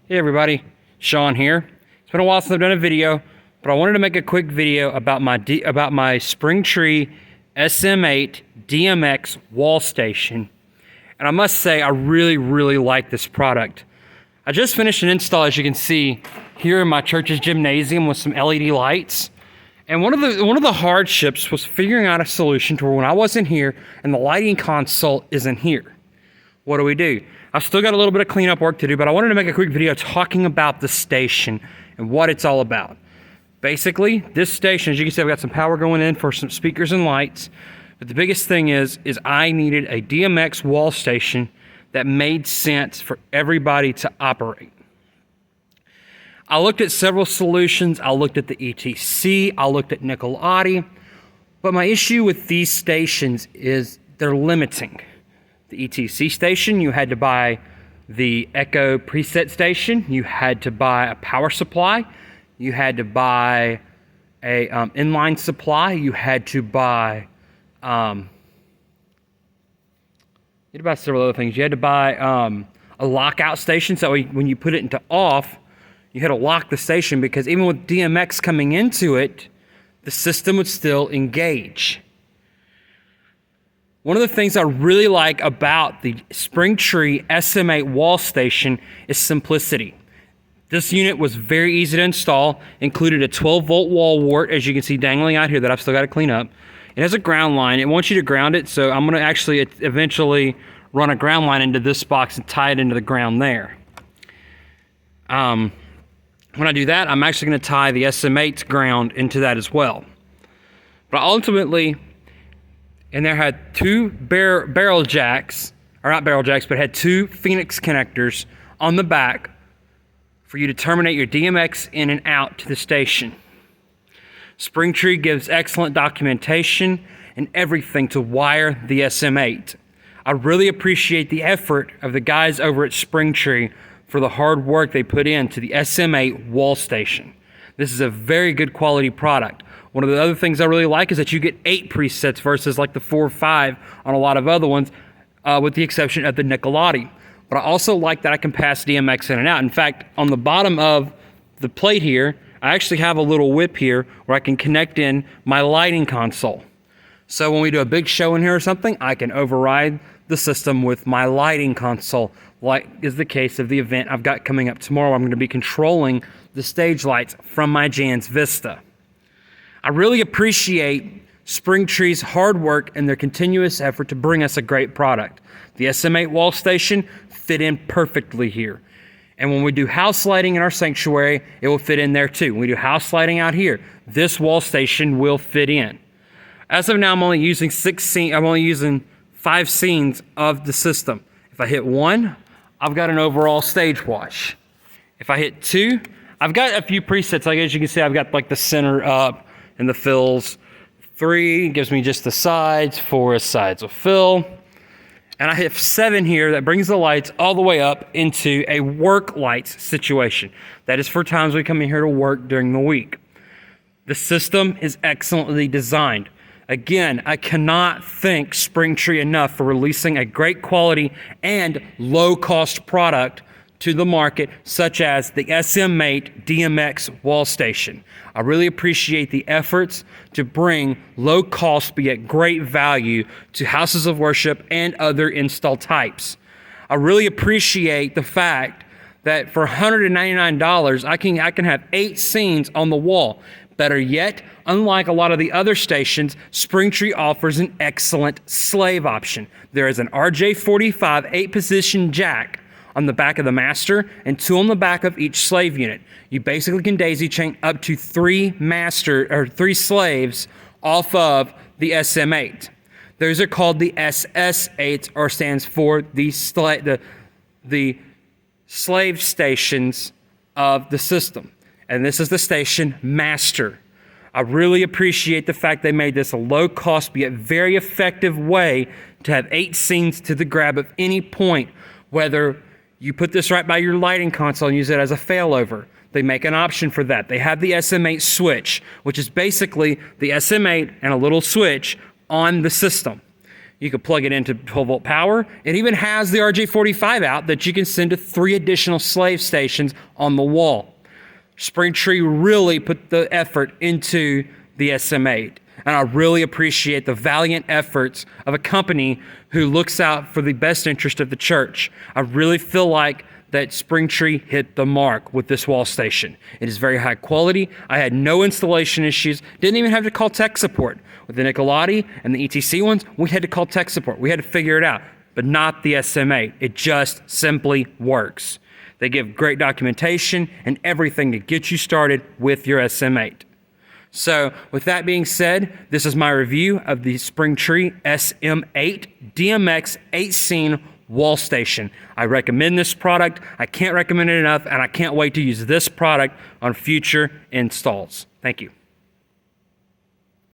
Hey everybody, Sean here. It's been a while since I've done a video, but I wanted to make a quick video about my Springtree SM-8 DMX wall station. And I must say, I really like this product. I just finished an install, as you can see, here in my church's gymnasium with some LED lights. And one of the hardships was figuring out a solution to where when I wasn't here and the lighting console isn't here, what do? I've still got a little bit of cleanup work to do, but I wanted to make a quick video talking about the station and what it's all about. Basically, this station, as you can see, I've got some power going in for some speakers and lights. But the biggest thing is I needed a DMX wall station that made sense for everybody to operate. I looked at several solutions. I looked at the ETC. I looked at Nickel-Adi. But my issue with these stations is they're limiting. The ETC station, you had to buy the Echo preset station. You had to buy a power supply. You had to buy a inline supply. You had to buy several other things. You had to buy a lockout station, so when you put it into off, you had to lock the station, because even with DMX coming into it, the system would still engage. One of the things I really like about the Springtree SM-8 wall station is simplicity. This unit was very easy to install, included a 12-volt wall wart, as you can see dangling out here, that I've still got to clean up. It has a ground line. It wants you to ground it, so I'm going to actually eventually run a ground line into this box and tie it into the ground there. When I do that, I'm actually going to tie the SM-8's ground into that as well. But ultimately, and there had two barrel jacks, or not barrel jacks, but had two Phoenix connectors on the back for you to terminate your DMX in and out to the station. Springtree gives excellent documentation and everything to wire the SM-8. I really appreciate the effort of the guys over at Springtree for the hard work they put into the SM-8 wall station. This is a very good quality product. One of the other things I really like is that you get 8 presets versus like the 4 or 5 on a lot of other ones, with the exception of the Nickel-Adi. But I also like that I can pass DMX in and out. In fact, on the bottom of the plate here, I actually have a little whip here where I can connect in my lighting console. So when we do a big show in here or something, I can override the system with my lighting console, like is the case of the event I've got coming up tomorrow. I'm going to be controlling the stage lights from my Jan's Vista. I really appreciate Springtree's hard work and their continuous effort to bring us a great product. The SM-8 wall station fit in perfectly here. And when we do house lighting in our sanctuary, it will fit in there too. When we do house lighting out here, this wall station will fit in. As of now, I'm only using 5 scenes of the system. If I hit 1, I've got an overall stage wash. If I hit 2, I've got a few presets. Like as you can see, I've got like the center up and the fills. 3 gives me just the sides. 4 is sides of fill. And I hit 7 here, that brings the lights all the way up into a work lights situation. That is for times we come in here to work during the week. The system is excellently designed. Again, I cannot thank Springtree enough for releasing a great quality and low-cost product to the market, such as the SM-8 DMX wall station. I really appreciate the efforts to bring low cost but yet great value to houses of worship and other install types. I really appreciate the fact that for $199, I can have 8 scenes on the wall. Better yet, unlike a lot of the other stations, Springtree offers an excellent slave option. There is an RJ45 8-position jack on the back of the master and 2 on the back of each slave unit. You basically can daisy chain up to 3 slaves off of the SM-8. Those are called the SS-8, or stands for the slave stations of the system. And this is the station master. I really appreciate the fact they made this a low cost but yet very effective way to have 8 scenes to the grab of any point, whether you put this right by your lighting console and use it as a failover. They make an option for that. They have the SM-8 switch, which is basically the SM-8 and a little switch on the system. You could plug it into 12-volt power. It even has the RJ45 out that you can send to 3 additional slave stations on the wall. Springtree really put the effort into the SM-8. And I really appreciate the valiant efforts of a company who looks out for the best interest of the church. I really feel like that Springtree hit the mark with this wall station. It is very high quality. I had no installation issues. Didn't even have to call tech support. With the Nicolati and the ETC ones, we had to call tech support. We had to figure it out, but not the SM-8. It just simply works. They give great documentation and everything to get you started with your SM-8. So with that being said, this is my review of the Springtree SM-8 DMX 8-scene wall station. I recommend this product. I can't recommend it enough, and I can't wait to use this product on future installs. Thank you.